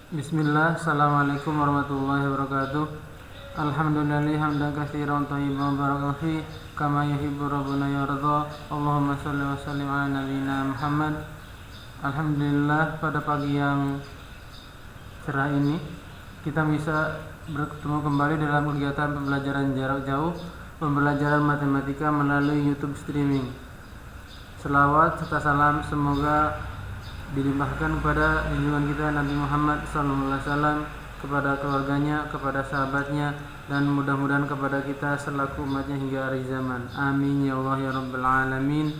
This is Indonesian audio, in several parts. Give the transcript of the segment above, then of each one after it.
Bismillah, Assalamualaikum warahmatullahi wabarakatuh. Alhamdulillah hamdan katsiran thayyiban barakan fi kama yuhibbu rabbuna yarda. Allahumma shalli wa sallim ala nabiyyina Muhammad. Alhamdulillah, pada pagi yang cerah ini kita bisa bertemu kembali dalam kegiatan pembelajaran jarak jauh, pembelajaran matematika melalui YouTube streaming. Selawat serta salam semoga dilimpahkan kepada junjungan kita Nabi Muhammad SAW, kepada keluarganya, kepada sahabatnya, dan mudah-mudahan kepada kita selaku umatnya hingga akhir zaman. Amin ya Allah ya Rabbal Alamin.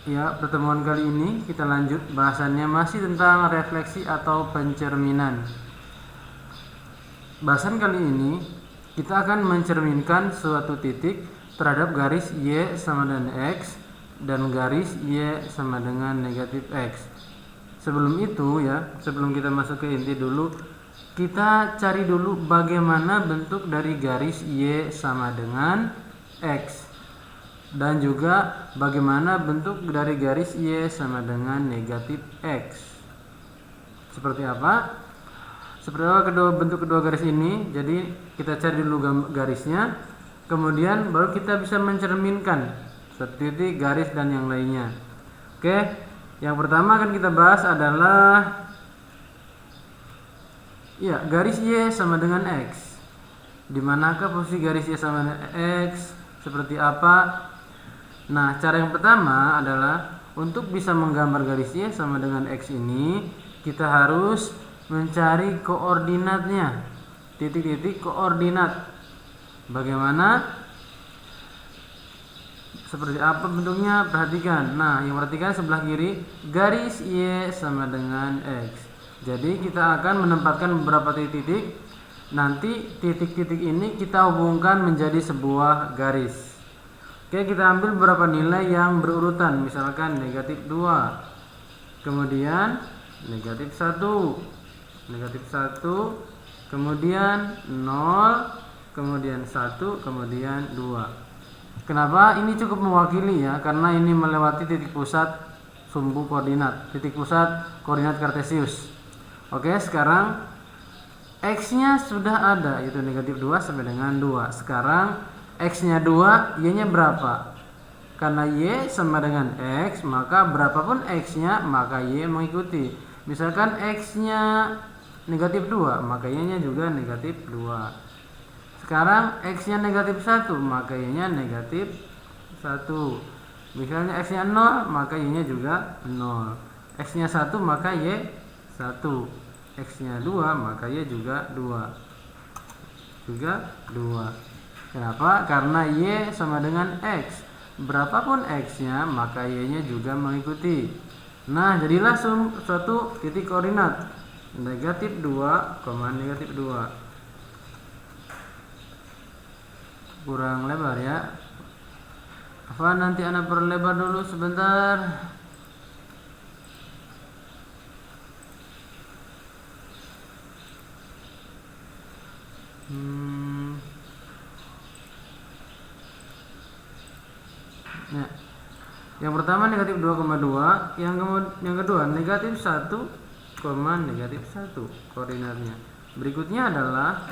Ya, pertemuan kali ini kita lanjut bahasannya masih tentang refleksi atau pencerminan. Bahasan kali ini kita akan mencerminkan suatu titik terhadap garis Y sama dengan X dan garis Y sama dengan negatif X. Sebelum itu ya, sebelum kita masuk ke inti dulu, kita cari dulu bagaimana bentuk dari garis Y sama dengan X, dan juga bagaimana bentuk dari garis Y sama dengan negatif X. Seperti apa? Seperti apa bentuk kedua garis ini? Jadi kita cari dulu garisnya, kemudian baru kita bisa mencerminkan titik, garis, dan yang lainnya. Oke, yang pertama akan kita bahas adalah ya, garis Y sama dengan X. Di manakah posisi garis Y sama dengan X? Seperti apa? Nah, cara yang pertama adalah untuk bisa menggambar garis Y sama dengan X ini, kita harus mencari koordinatnya, titik-titik koordinat. Bagaimana? Seperti apa bentuknya? Perhatikan. Nah, yang perhatikan sebelah kiri garis Y sama dengan X. Jadi kita akan menempatkan beberapa titik-titik. Nanti titik-titik ini kita hubungkan menjadi sebuah garis. Oke, kita ambil beberapa nilai yang berurutan. Misalkan negatif 2, kemudian negatif 1, negatif 1, kemudian 0, kemudian 1, kemudian 2. Kenapa ini cukup mewakili ya? Karena ini melewati titik pusat sumbu koordinat, titik pusat koordinat kartesius. Oke, sekarang X-nya sudah ada, yaitu negatif 2 sampai dengan 2. Sekarang X-nya 2, Y-nya berapa? Karena Y sama dengan X, maka berapapun X-nya, maka Y mengikuti. Misalkan X-nya negatif 2, maka Y-nya juga negatif 2. Sekarang X-nya negatif 1, maka Y-nya negatif 1. Misalnya X-nya 0, maka Y-nya juga 0. X-nya 1, maka Y 1. X-nya 2, maka Y juga 2. Juga 2. Kenapa? Karena Y sama dengan X. Berapapun X-nya, maka Y-nya juga mengikuti. Nah, jadilah suatu titik koordinat negatif 2, negatif 2. Kurang lebar ya. Apa nanti anak perlebar dulu sebentar. Nah, yang pertama negatif 2,2, yang kedua negatif 1, negatif 1 koordinatnya. Berikutnya adalah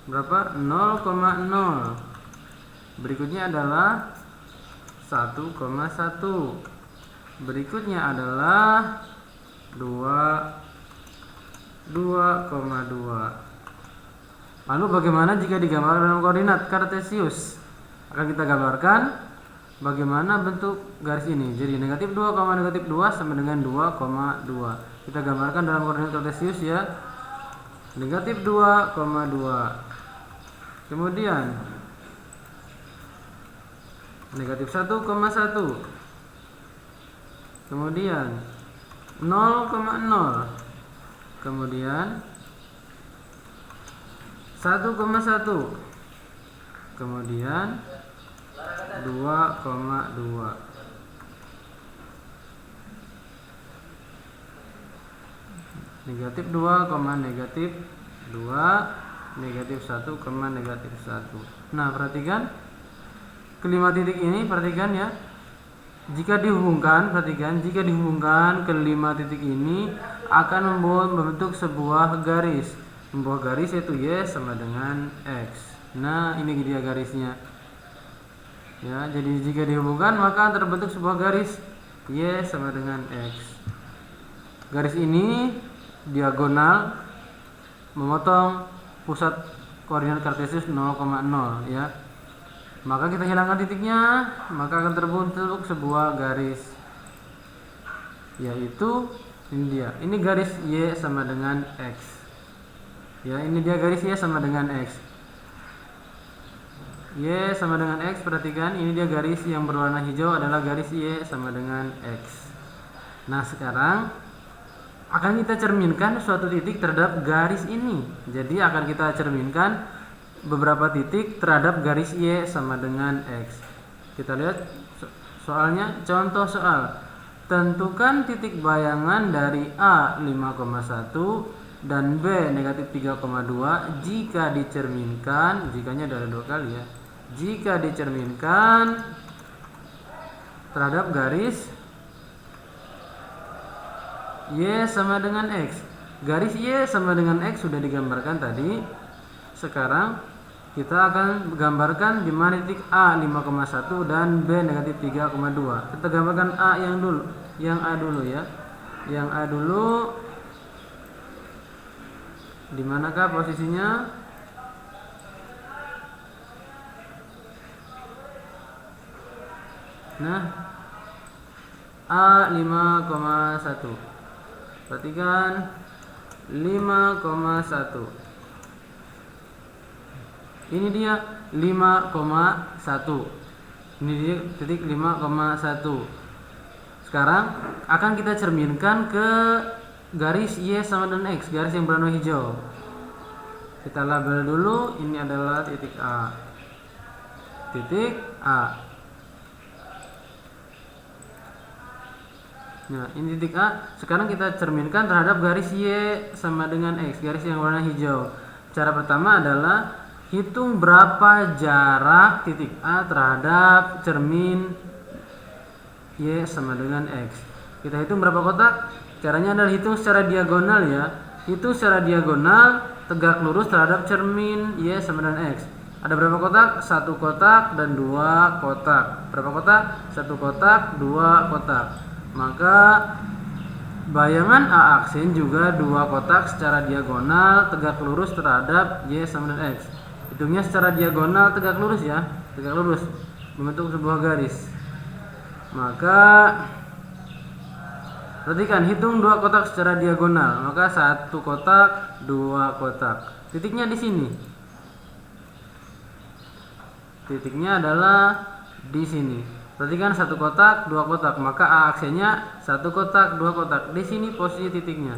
berapa? 0,0. Berikutnya adalah 1,1. Berikutnya adalah 2,2. Lalu bagaimana jika digambarkan dalam koordinat kartesius? Akan kita gambarkan bagaimana bentuk garis ini. Jadi negatif 2, negatif 2 sama dengan 2,2. Kita gambarkan dalam koordinat kartesius ya. Negatif 2,2. Kemudian negatif 1,1. Kemudian 0,0. Kemudian 1,1. Kemudian 2,2. Negatif 2, negatif 2, negatif 1, negatif 1. Nah, perhatikan kelima titik ini, perhatikan ya. Jika dihubungkan, perhatikan, jika dihubungkan kelima titik ini akan membentuk sebuah garis. Membuat garis yaitu Y sama dengan X. Nah, ini dia garisnya. Ya, jadi jika dihubungkan maka terbentuk sebuah garis Y sama dengan X. Garis ini diagonal memotong pusat koordinat kartesius 0,0 ya. Maka kita hilangkan titiknya, maka akan terbentuk sebuah garis, yaitu ini dia. Ini garis Y sama dengan X. Ya, ini dia garis Y sama dengan X. Y sama dengan X, perhatikan ini dia garis yang berwarna hijau adalah garis Y sama dengan X. Nah, sekarang akan kita cerminkan suatu titik terhadap garis ini. Jadi akan kita cerminkan beberapa titik terhadap garis Y sama dengan X. Kita lihat soalnya, contoh soal. Tentukan titik bayangan dari A 5,1 dan B negatif 3,2 jika dicerminkan, jikanya ada 2 kali ya, jika dicerminkan terhadap garis Y sama dengan X. Garis Y sama dengan X sudah digambarkan tadi. Sekarang kita akan gambarkan di mana titik A 5,1 dan B negatif 3,2. Kita gambarkan A yang A dulu ya. Yang A dulu, di manakah posisinya? Nah, A 5,1. Perhatikan 5,1. Ini dia 5,1. Ini dia titik 5,1. Sekarang akan kita cerminkan ke garis Y sama dengan X, garis yang berwarna hijau. Kita label dulu, ini adalah titik A. Titik A. Nah, ini titik A. Sekarang kita cerminkan terhadap garis Y sama dengan X, garis yang warna hijau. Cara pertama adalah hitung berapa jarak titik A terhadap cermin Y sama dengan X. Kita hitung berapa kotak? Caranya adalah hitung secara diagonal ya. Hitung secara diagonal tegak lurus terhadap cermin Y sama dengan X. Ada berapa kotak? 1 kotak dan 2 kotak. Berapa kotak? 1 kotak, 2 kotak. Maka bayangan A aksen juga 2 kotak secara diagonal tegak lurus terhadap Y sama dengan X. Hitungnya secara diagonal tegak lurus ya. Tegak lurus membentuk sebuah garis. Maka perhatikan, hitung 2 kotak secara diagonal, maka 1 kotak, 2 kotak. Titiknya di sini. Titiknya adalah di sini. Perhatikan 1 kotak, 2 kotak, maka A aksennya 1 kotak, 2 kotak. Di sini posisi titiknya.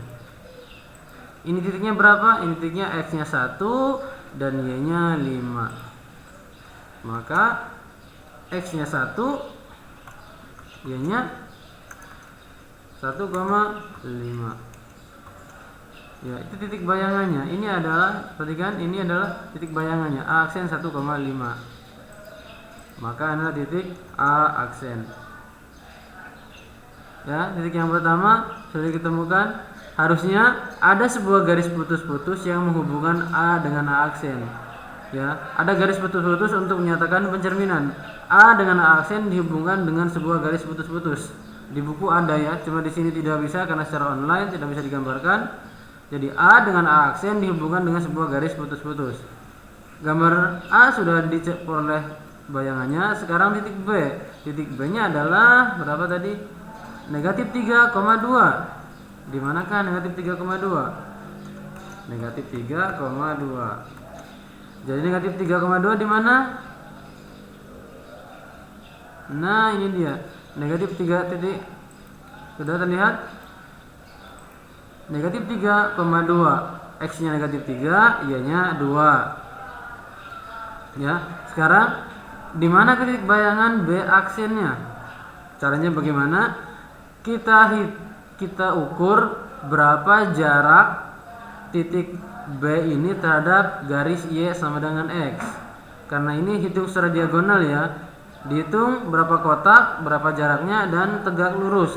Ini titiknya berapa? Ini titiknya X-nya 1 dan Y-nya 5. Maka X-nya 1, Y-nya 1,5. Ya, itu titik bayangannya. Ini adalah, perhatikan, ini adalah titik bayangannya. A aksen 1,5. Maka adalah titik A aksen. Ya, titik yang pertama sudah ditemukan. Harusnya ada sebuah garis putus-putus yang menghubungkan A dengan A aksen. Ya, ada garis putus-putus untuk menyatakan pencerminan. A dengan A aksen dihubungkan dengan sebuah garis putus-putus. Di buku ada ya, cuma di sini tidak bisa karena secara online tidak bisa digambarkan. Jadi A dengan A aksen dihubungkan dengan sebuah garis putus-putus. Gambar A sudah diperoleh bayangannya. Sekarang titik B. Titik B-nya adalah berapa tadi? Negatif 3,2. Di manakah negatif 3,2? Negatif 3,2. Jadi negatif 3,2 di mana? Nah, ini dia. Negatif 3 titik. Sudah terlihat? Negatif 3,2. X-nya negatif 3, Y-nya 2. Ya, sekarang di mana titik bayangan B aksennya? Caranya bagaimana? Kita ukur berapa jarak titik B ini terhadap garis Y sama dengan X. Karena ini hitung secara diagonal ya. Dihitung berapa kotak, berapa jaraknya, dan tegak lurus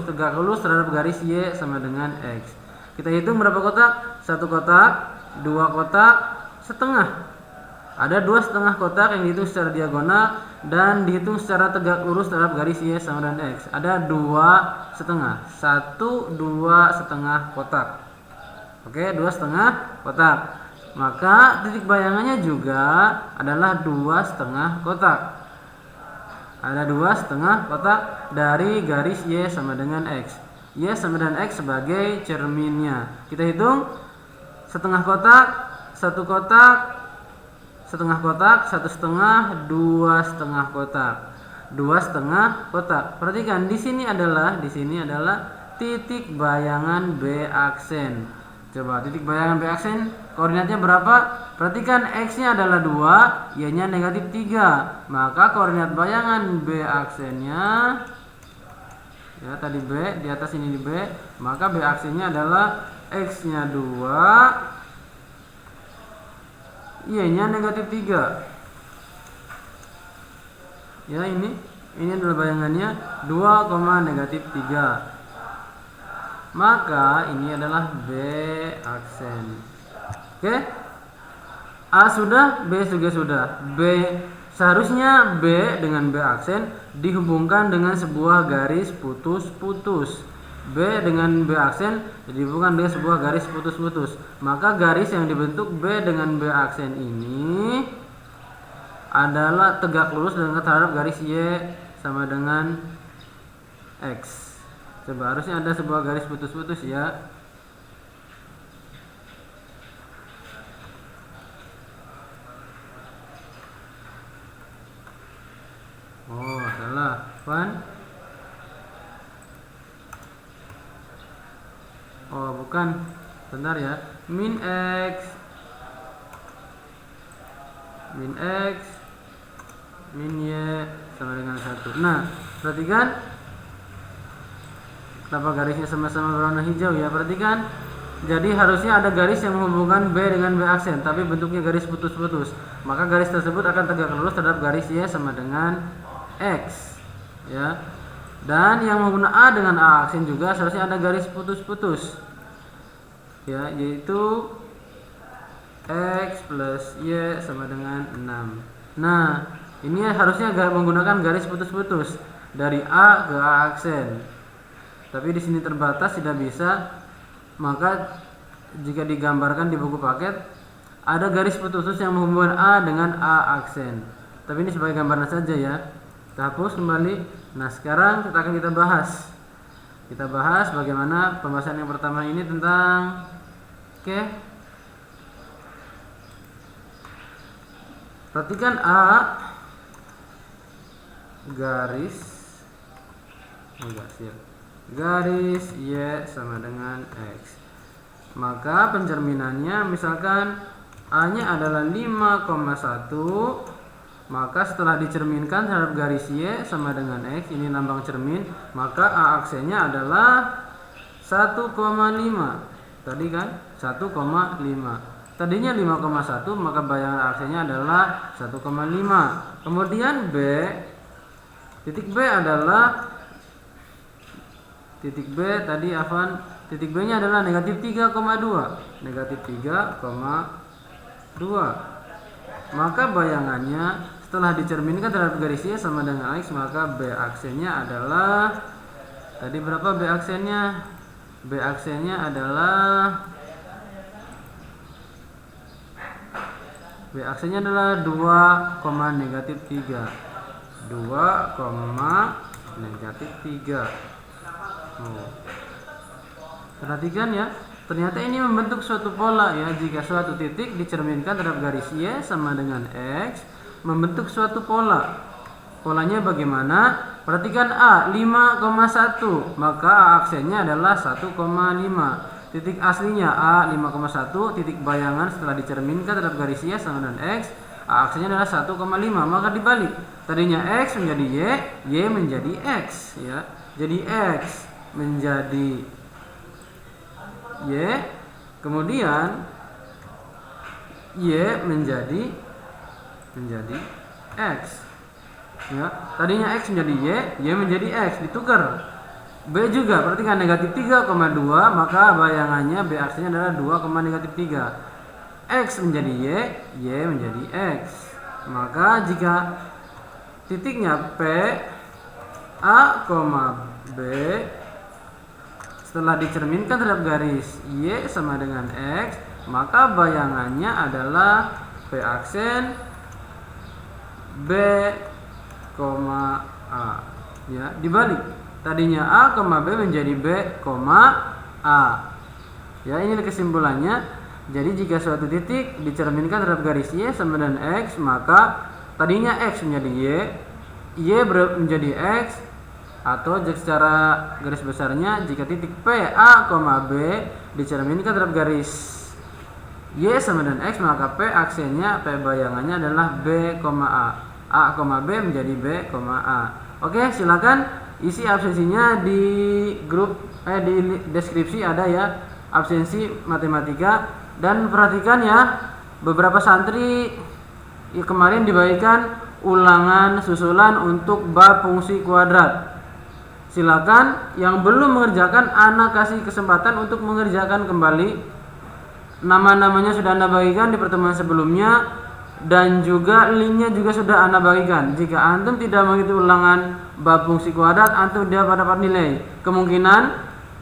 terhadap garis Y sama dengan X. Kita hitung berapa kotak? 1 kotak, 2 kotak, setengah. Ada 2 setengah kotak yang dihitung secara diagonal dan dihitung secara tegak lurus terhadap garis Y sama dengan X. Ada 2 setengah. 1, 2 setengah kotak. Oke, 2 setengah kotak. Maka titik bayangannya juga adalah 2 setengah kotak. Ada 2 setengah kotak dari garis Y sama dengan X. Y sama dengan X sebagai cerminnya. Kita hitung setengah kotak, 1 kotak, setengah kotak, 1 setengah, 2 setengah kotak, 2 setengah kotak. Perhatikan di sini adalah titik bayangan B aksen. Coba titik bayangan B aksen koordinatnya berapa? Perhatikan X-nya adalah 2, Y-nya negatif 3. Maka koordinat bayangan B aksennya, ya tadi B, di atas ini di B, maka B aksennya adalah X-nya 2, Y-nya negatif 3. Ya, ini adalah bayangannya 2, negatif 3. Maka ini adalah B aksen. Oke? A sudah, B juga sudah. Seharusnya B dengan B aksen dihubungkan dengan sebuah garis putus-putus. B dengan B aksen dihubungkan dengan sebuah garis putus-putus. Maka garis yang dibentuk B dengan B aksen ini adalah tegak lurus dengan terhadap garis Y sama dengan X. Coba harusnya ada sebuah garis putus-putus ya. Oh, salah. Pan? Oh, bukan. Bentar ya. Min X, min Y sama dengan 1. Nah, perhatikan kenapa garisnya sama-sama berwarna hijau ya. Perhatikan. Jadi harusnya ada garis yang menghubungkan B dengan B aksen, tapi bentuknya garis putus-putus. Maka garis tersebut akan tegak lurus terhadap garis Y sama dengan X. Ya. Dan yang menghubungkan A dengan A aksen juga seharusnya ada garis putus-putus. Ya, yaitu X plus Y sama dengan 6. Nah, ini harusnya menggunakan garis putus-putus dari A ke A aksen. Tapi di sini terbatas, tidak bisa. Maka jika digambarkan di buku paket, ada garis putus-putus yang menghubungkan A dengan A aksen. Tapi ini sebagai gambaran saja ya. Kita hapus kembali. Nah, sekarang kita bahas. Kita bahas bagaimana pembahasan yang pertama ini tentang perhatikan A garis Y sama dengan X. Maka pencerminannya misalkan A-nya adalah 5,1. Maka setelah dicerminkan terhadap garis Y sama dengan X, ini lambang cermin, maka A aksennya adalah 1,5. Tadi kan 1,5. Tadinya 5,1, maka bayangan aksennya adalah 1,5. Kemudian titik B adalah titik B tadi titik B-nya adalah negatif 3,2. Negatif 3,2. Maka bayangannya setelah dicerminkan terhadap garis Y sama dengan X, maka B aksennya adalah tadi berapa B aksennya? B aksennya adalah 2, negatif 3. 2, negatif 3. Perhatikan ya. Ternyata ini membentuk suatu pola ya. Jika suatu titik dicerminkan terhadap garis Y sama dengan X, membentuk suatu pola. Polanya bagaimana? Perhatikan A 5,1, maka A aksennya adalah 1,5. Titik aslinya A 5,1, titik bayangan setelah dicerminkan terhadap garis Y sama dengan X, A aksennya adalah 1,5. Maka dibalik. Tadinya X menjadi Y menjadi X ya. Jadi X menjadi Y, kemudian Y menjadi X. Ya, tadinya X menjadi Y menjadi X, ditukar. B juga, perhatikan negatif 3,2, maka bayangannya B aksinya adalah 2, negatif 3. X menjadi Y menjadi X. Maka jika titiknya P, A, B setelah dicerminkan terhadap garis Y sama dengan X, maka bayangannya adalah P aksen B, A. Ya, dibalik. Tadinya A, B menjadi B, A. Ya, ini kesimpulannya. Jadi jika suatu titik dicerminkan terhadap garis Y sama dengan X, maka tadinya X menjadi Y menjadi X, atau secara garis besarnya jika titik P, A, B dicerminkan terhadap garis Y sama dengan X, maka P aksennya, P bayangannya adalah B, A, B menjadi B, A. Oke, silakan isi absensinya di grup di deskripsi ada ya, absensi matematika. Dan perhatikan ya, beberapa santri kemarin dibagikan ulangan susulan untuk bab fungsi kuadrat. Silakan yang belum mengerjakan, Ana kasih kesempatan untuk mengerjakan kembali. Nama-namanya sudah Ana bagikan di pertemuan sebelumnya, dan juga linknya juga sudah Ana bagikan. Jika antum tidak mengikuti ulangan bab fungsi kuadrat, antum tidak dapat nilai. Kemungkinan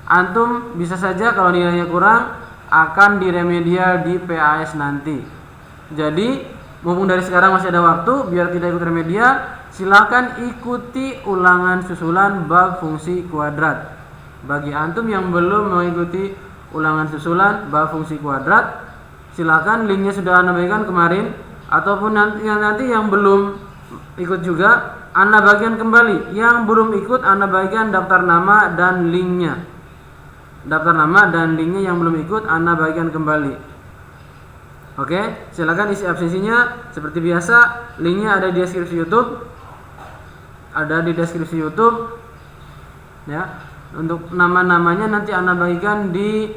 antum bisa saja kalau nilainya kurang akan diremedial di PAS nanti. Jadi mumpung dari sekarang masih ada waktu biar tidak ikut remedial, silakan ikuti ulangan susulan bab fungsi kuadrat. Bagi antum yang belum mengikuti ulangan susulan bab fungsi kuadrat, silakan linknya sudah Ana bagikan kemarin, ataupun nanti yang belum ikut juga Ana bagikan kembali. Yang belum ikut Ana bagikan daftar nama dan linknya. Daftar nama dan linknya yang belum ikut Ana bagikan kembali. Oke, silakan isi absensinya seperti biasa. Linknya ada di deskripsi YouTube. Ada di deskripsi YouTube. Ya, untuk nama-namanya nanti Ana bagikan di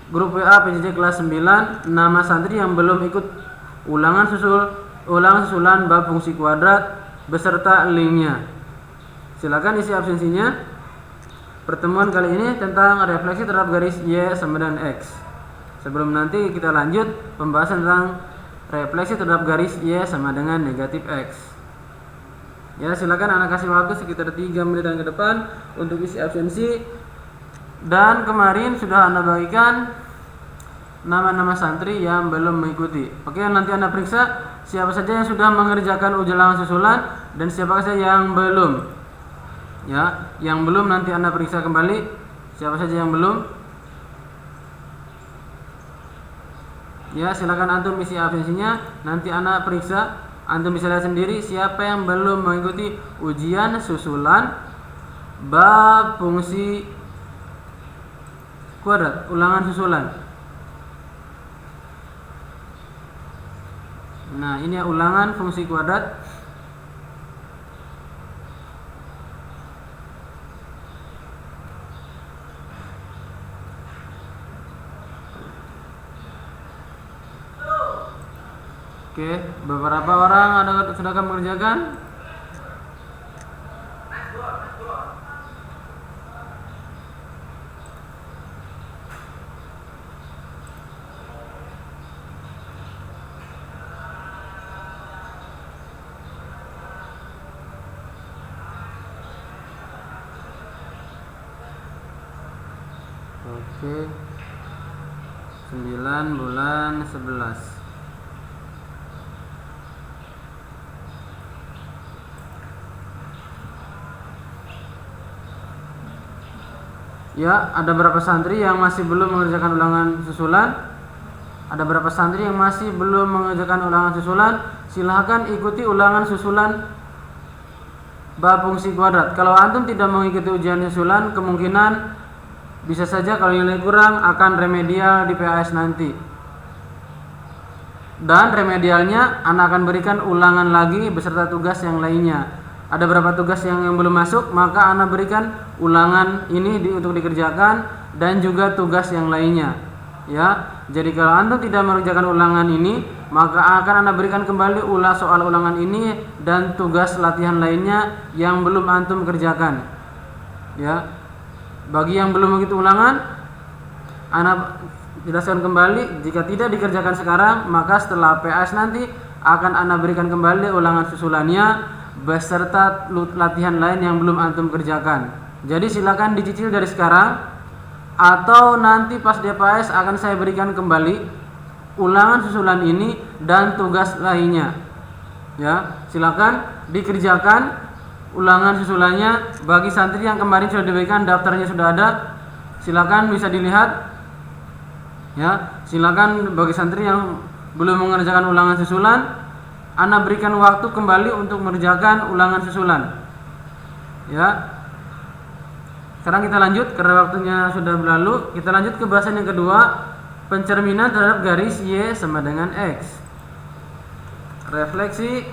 grup WA PJJ kelas 9. Nama santri yang belum ikut ulangan susulan bab fungsi kuadrat beserta linknya. Silakan isi absensinya. Pertemuan kali ini tentang refleksi terhadap garis Y sama dengan X. Sebelum nanti kita lanjut pembahasan tentang refleksi terhadap garis Y sama dengan negatif X. Ya, silakan Ana kasih waktu sekitar 3 menitan ke depan untuk isi absensi. Dan kemarin sudah Ana bagikan nama-nama santri yang belum mengikuti. Oke, nanti Ana periksa siapa saja yang sudah mengerjakan ulangan susulan dan siapa saja yang belum. Ya, yang belum nanti Ana periksa kembali siapa saja yang belum. Ya, silakan antum isi absensinya, nanti Ana periksa. Antum bisa lihat sendiri siapa yang belum mengikuti ujian susulan bab fungsi kuadrat, ulangan susulan. Nah, ini ya ulangan fungsi kuadrat. Oke, beberapa orang sudah mengerjakan. Oke, 9 bulan 11. Ya, ada berapa santri yang masih belum mengerjakan ulangan susulan? Ada berapa santri yang masih belum mengerjakan ulangan susulan? Silahkan ikuti ulangan susulan bab fungsi kuadrat. Kalau antum tidak mengikuti ujian susulan, kemungkinan bisa saja kalau nilai kurang akan remedial di PAS nanti. Dan remedialnya Ana akan berikan ulangan lagi beserta tugas yang lainnya. Ada berapa tugas yang belum masuk, maka Ana berikan ulangan ini untuk dikerjakan dan juga tugas yang lainnya. Ya, jadi kalau antum tidak mengerjakan ulangan ini, maka akan Ana berikan kembali soal ulangan ini dan tugas latihan lainnya yang belum antum kerjakan. Ya. Bagi yang belum mengikuti ulangan, Ana jelaskan kembali, jika tidak dikerjakan sekarang, maka setelah PAS nanti akan Ana berikan kembali ulangan susulannya beserta latihan lain yang belum antum kerjakan. Jadi silakan dicicil dari sekarang, atau nanti pas di PAS akan saya berikan kembali ulangan susulan ini dan tugas lainnya. Ya, silakan dikerjakan ulangan susulannya. Bagi santri yang kemarin sudah diberikan daftarnya sudah ada, silakan bisa dilihat. Ya, silakan bagi santri yang belum mengerjakan ulangan susulan, Ana berikan waktu kembali untuk mengerjakan ulangan susulan. Ya. Sekarang kita lanjut karena waktunya sudah berlalu. Kita lanjut ke bahasan yang kedua, pencerminan terhadap garis Y sama dengan X. Refleksi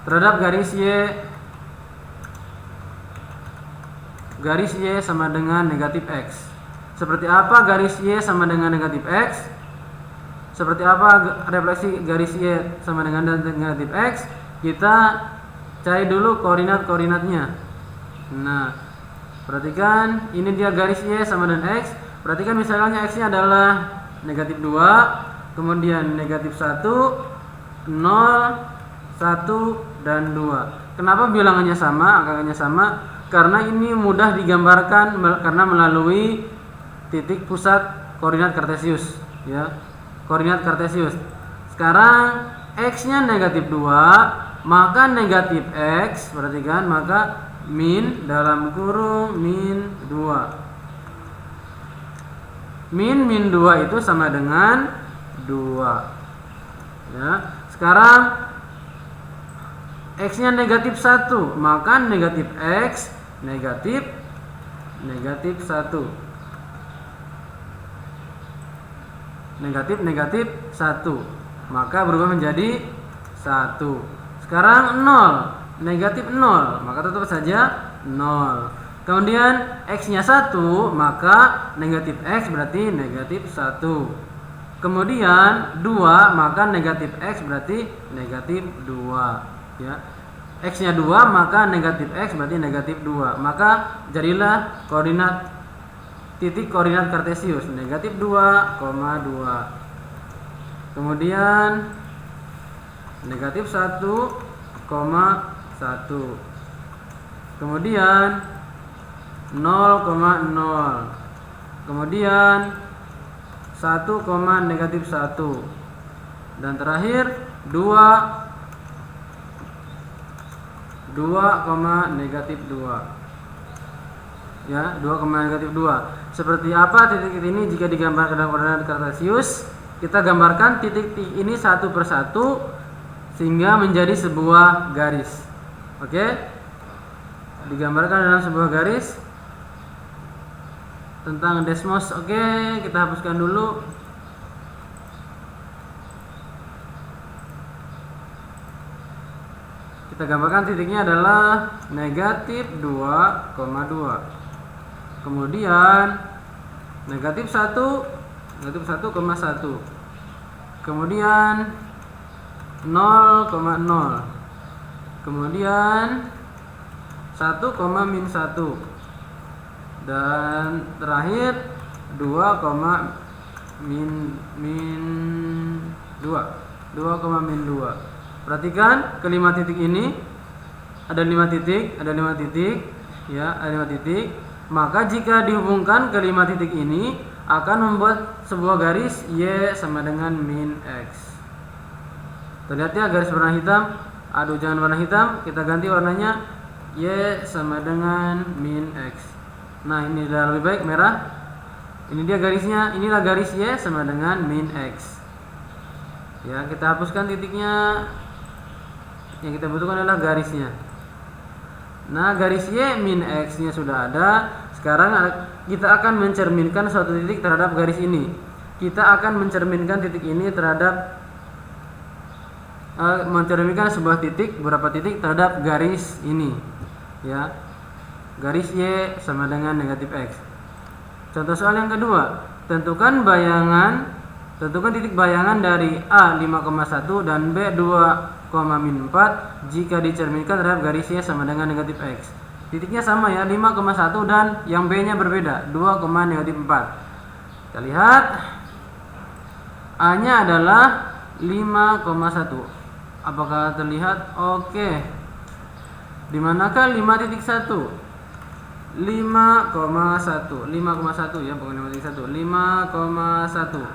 terhadap garis Y sama dengan negatif X. Seperti apa garis Y sama dengan negatif X? Seperti apa refleksi garis Y sama dengan negatif X? Kita cari dulu koordinat-koordinatnya. Nah, perhatikan ini dia garis Y sama dengan X. Perhatikan misalnya X-nya adalah negatif 2, kemudian negatif 1, 0, 1, dan 2. Kenapa bilangannya sama, angkanya sama? Karena ini mudah digambarkan karena melalui titik pusat koordinat kartesius, ya. Koordinat kartesius. Sekarang X-nya negatif 2, maka negatif X, perhatikan, maka min dalam kurung min 2. Min 2 itu sama dengan 2. Ya. Sekarang X-nya negatif 1, maka negatif X negatif 1. Negatif 1, maka berubah menjadi 1. Sekarang 0, negatif 0, maka tetap saja 0. Kemudian X-nya 1, maka negatif X berarti negatif 1. Kemudian 2, maka negatif X berarti negatif 2. Ya. X-nya 2, maka negatif X berarti negatif 2. Maka jadilah koordinat titik koordinat kartesius negatif 2, 2. Kemudian negatif 1, 1. Kemudian 0, kemudian 1, negatif 1, dan terakhir 2, negatif 2. Ya, 2, negatif 2. Seperti apa titik-titik ini jika digambarkan dalam koordinat kartesius? Kita gambarkan titik-titik ini satu persatu sehingga menjadi sebuah garis. Oke? Digambarkan dalam sebuah garis. Tentang desmos, oke, kita hapuskan dulu. Kita gambarkan titiknya adalah negatif 2, kemudian negatif 1, 1. Kemudian 0, kemudian 1, min 1, dan terakhir 2, min 2. Perhatikan kelima titik ini ada 5 titik, ya, ada 5 titik. Maka jika dihubungkan kelima titik ini akan membuat sebuah garis Y sama dengan min X. Terlihat ya garis warna hitam. Aduh, jangan warna hitam, kita ganti warnanya Y sama dengan min X. Nah, ini sudah lebih baik merah. Ini dia garisnya, inilah garis Y sama dengan min X. Ya, kita hapuskan titiknya. Yang kita butuhkan adalah garisnya. Nah, garis Y min X-nya sudah ada. Sekarang kita akan mencerminkan suatu titik terhadap garis ini. Kita akan mencerminkan titik ini terhadap mencerminkan sebuah titik, beberapa titik terhadap garis ini. Ya. Garis Y sama dengan negatif X. Contoh soal yang kedua, tentukan titik bayangan dari A 5,1 dan B 2, min 4 jika dicerminkan terhadap garis Y sama dengan negatif X. Titiknya sama ya, 5,1 dan yang B nya berbeda, 2,-4. Kita lihat A nya adalah 5,1. Apakah terlihat? Oke. Dimanakah 5.1? 5,1 ya, bukan 5.1, 5,1.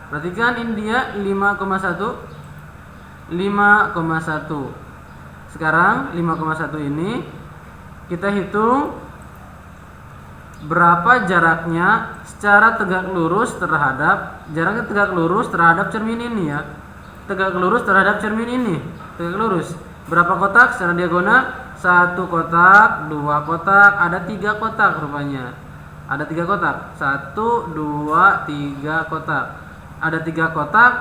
Perhatikan ini dia 5,1. Sekarang 5,1 ini kita hitung berapa jaraknya secara tegak lurus terhadap cermin ini ya. Tegak lurus terhadap cermin ini. Tegak lurus. Berapa kotak secara diagonal? 1 kotak, 2 kotak, ada 3 kotak rupanya. Ada 3 kotak. 1, 2, 3 kotak. Ada 3 kotak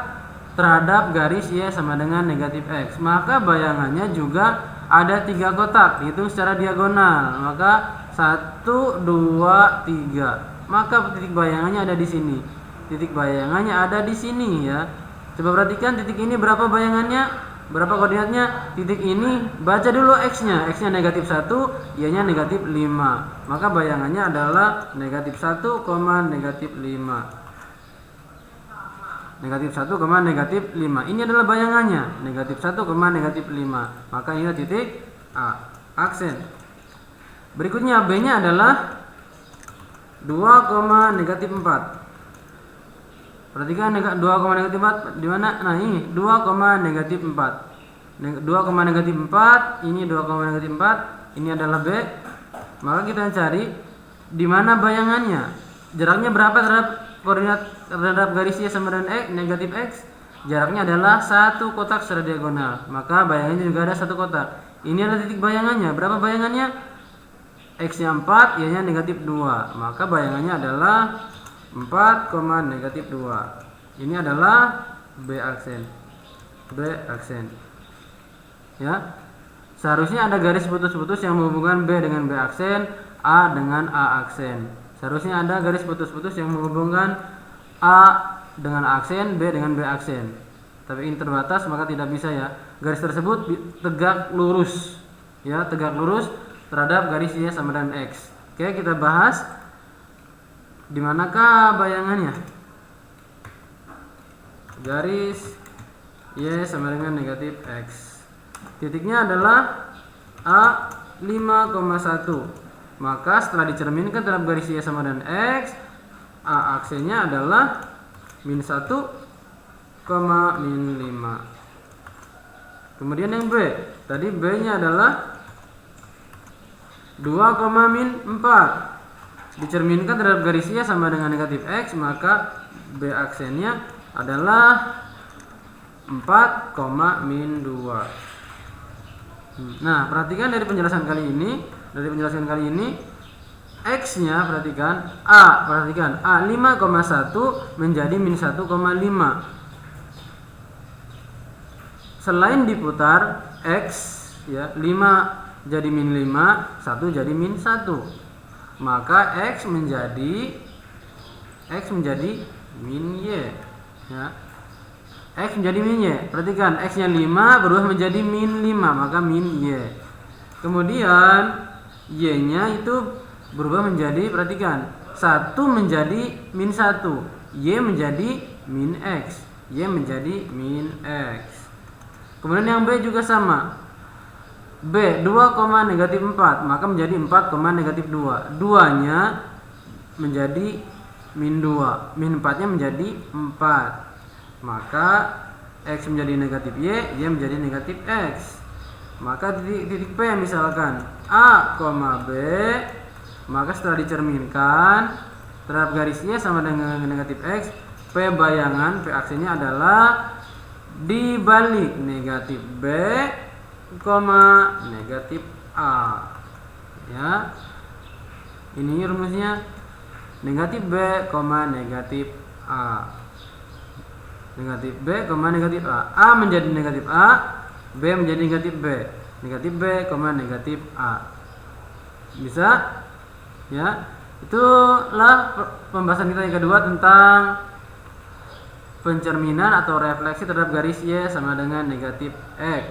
terhadap garis Y sama dengan negatif X. Maka bayangannya juga ada 3 kotak, dihitung secara diagonal. Maka 1, 2, 3. Maka titik bayangannya ada di sini. Titik bayangannya ada di sini ya. Coba perhatikan titik ini berapa bayangannya? Berapa koordinatnya? Titik ini baca dulu X-nya. X-nya negatif 1, Y-nya negatif 5. Maka bayangannya adalah negatif 1, negatif 5. Negatif 1, negatif 5. Ini adalah bayangannya. Negatif 1, negatif 5. Maka ini titik A. Aksen. Berikutnya B-nya adalah 2, negatif 4. Perhatikan 2, negatif 4 di mana? Nah, ini 2, negatif 4. 2, negatif 4, ini 2, negatif 4. Ini adalah B. Maka kita cari di mana bayangannya. Jaraknya berapa terhadap garis Y sama dengan X, negatif X? Jaraknya adalah 1 kotak secara diagonal. Maka bayangannya juga ada 1 kotak. Ini adalah titik bayangannya. Berapa bayangannya? X-nya 4, Y-nya negatif 2. Maka bayangannya adalah 4, negatif 2. Ini adalah B aksen. B aksen. Ya. Seharusnya ada garis putus-putus yang menghubungkan B dengan B aksen, A dengan A aksen. Seharusnya ada garis putus-putus yang menghubungkan A dengan A aksen, B dengan B aksen. Tapi ini terbatas maka tidak bisa ya. Garis tersebut tegak lurus. Ya, tegak lurus terhadap garis Y sama dengan X. Oke, kita bahas di manakah bayangannya? Garis Y sama dengan negatif X. Titiknya adalah A 5,1. Maka setelah dicerminkan terhadap garis Y sama dengan X, A aksennya adalah min 1, min 5. Kemudian yang B, tadi B-nya adalah 2, min 4. Dicerminkan terhadap garis Y sama dengan negatif X, maka B aksennya adalah 4, min 2. Nah, perhatikan dari penjelasan kali ini, X-nya perhatikan A 5,1 menjadi min 1,5. Selain diputar X ya, 5 jadi min 5, 1 jadi min 1. Maka X menjadi min Y ya. X menjadi min Y. Perhatikan X-nya 5 berubah menjadi min 5, maka min Y. Kemudian Y-nya itu berubah menjadi, perhatikan, 1 menjadi min 1, Y menjadi min X, Y menjadi min X. Kemudian yang B juga sama. B 2, negatif 4, maka menjadi 4, negatif 2. 2-nya menjadi min 2, min 4-nya menjadi 4. Maka X menjadi negatif Y, Y menjadi negatif X. Maka titik P misalkan A, B, maka setelah dicerminkan terhadap garis Y sama dengan negatif X, P bayangan P aksennya adalah dibalik negatif B, negatif A. Ya. Ini rumusnya negatif B, negatif A. Negatif B, negatif A. A menjadi negatif A, B menjadi negatif B. Negatif B, negatif A. Bisa? Ya. Itulah pembahasan kita yang kedua tentang pencerminan atau refleksi terhadap garis Y sama dengan negatif X.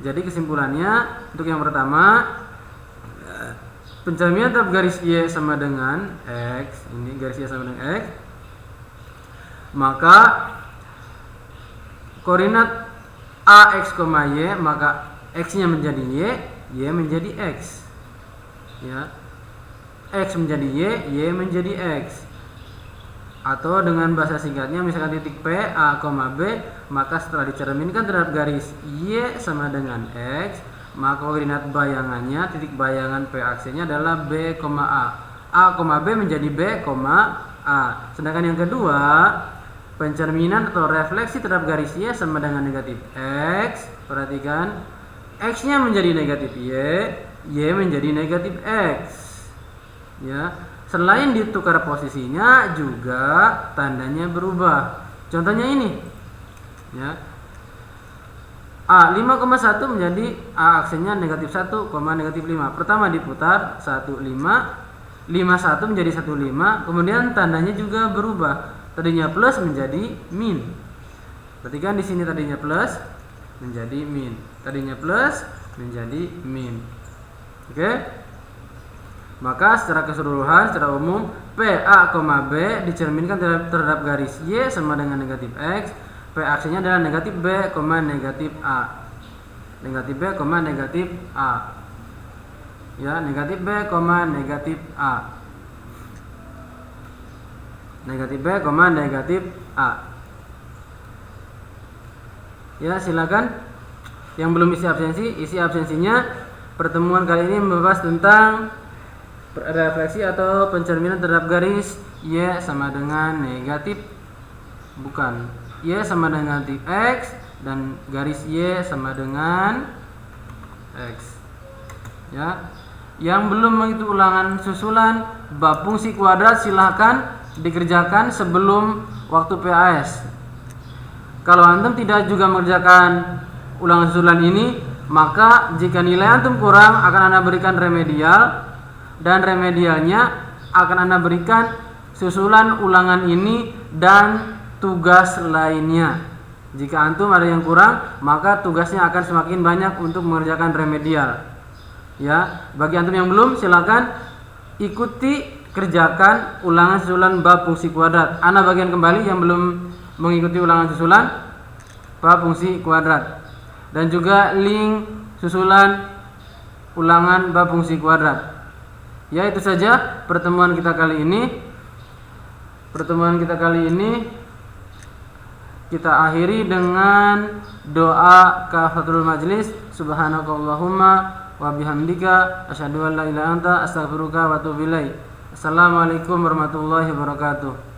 Jadi kesimpulannya untuk yang pertama, pencerminan terhadap garis Y sama dengan X, ini garis Y sama dengan X, maka koordinat AX, Y, maka X-nya menjadi Y menjadi X. Ya. X menjadi Y menjadi X. Atau dengan bahasa singkatnya misalkan titik P, A, B, maka setelah dicerminkan terhadap garis Y sama dengan X, maka koordinat bayangannya, titik bayangan P aksesnya adalah B, A, B menjadi B, A. Sedangkan yang kedua, pencerminan atau refleksi terhadap garis Y sama dengan negatif X. Perhatikan, X-nya menjadi negatif Y menjadi negatif X. Ya. Selain ditukar posisinya, juga tandanya berubah. Contohnya ini, ya, A 5,1 menjadi A aksennya negatif 1, negatif 5. Pertama diputar 1, 5, 51 menjadi 15. Kemudian tandanya juga berubah. Tadinya plus menjadi min. Perhatikan di sini tadinya plus menjadi min. Tadinya plus menjadi min. Oke? Maka secara keseluruhan, secara umum, P, A, B dicerminkan terhadap garis Y sama dengan negatif X. P aksinya adalah negatif B, negatif A. Negatif B, negatif A. Ya, negatif B, negatif A. Negatif B, negatif A. Ya, silakan. Yang belum isi absensinya. Pertemuan kali ini membahas tentang refleksi atau pencerminan terhadap garis Y sama dengan negatif, bukan, Y sama dengan negatif X, dan garis Y sama dengan X. Ya, yang belum mengikuti ulangan susulan bab fungsi kuadrat silahkan dikerjakan sebelum waktu PAS. Kalau antum tidak juga mengerjakan ulangan susulan ini, maka jika nilai antum kurang akan Anda berikan remedial, dan remedialnya akan Anda berikan susulan ulangan ini dan tugas lainnya. Jika antum ada yang kurang, maka tugasnya akan semakin banyak untuk mengerjakan remedial. Ya, bagi antum yang belum, silakan ikuti kerjakan ulangan susulan bab fungsi kuadrat. Ana bagian kembali yang belum mengikuti ulangan susulan bab fungsi kuadrat, dan juga link susulan ulangan bab fungsi kuadrat. Ya, itu saja pertemuan kita kali ini. Kita akhiri dengan doa kafaratul majlis. Subhanakallahumma wa bihamdika asyhadu an la ilaha illa anta astaghfiruka wa atubu ilaik. Assalamualaikum warahmatullahi wabarakatuh.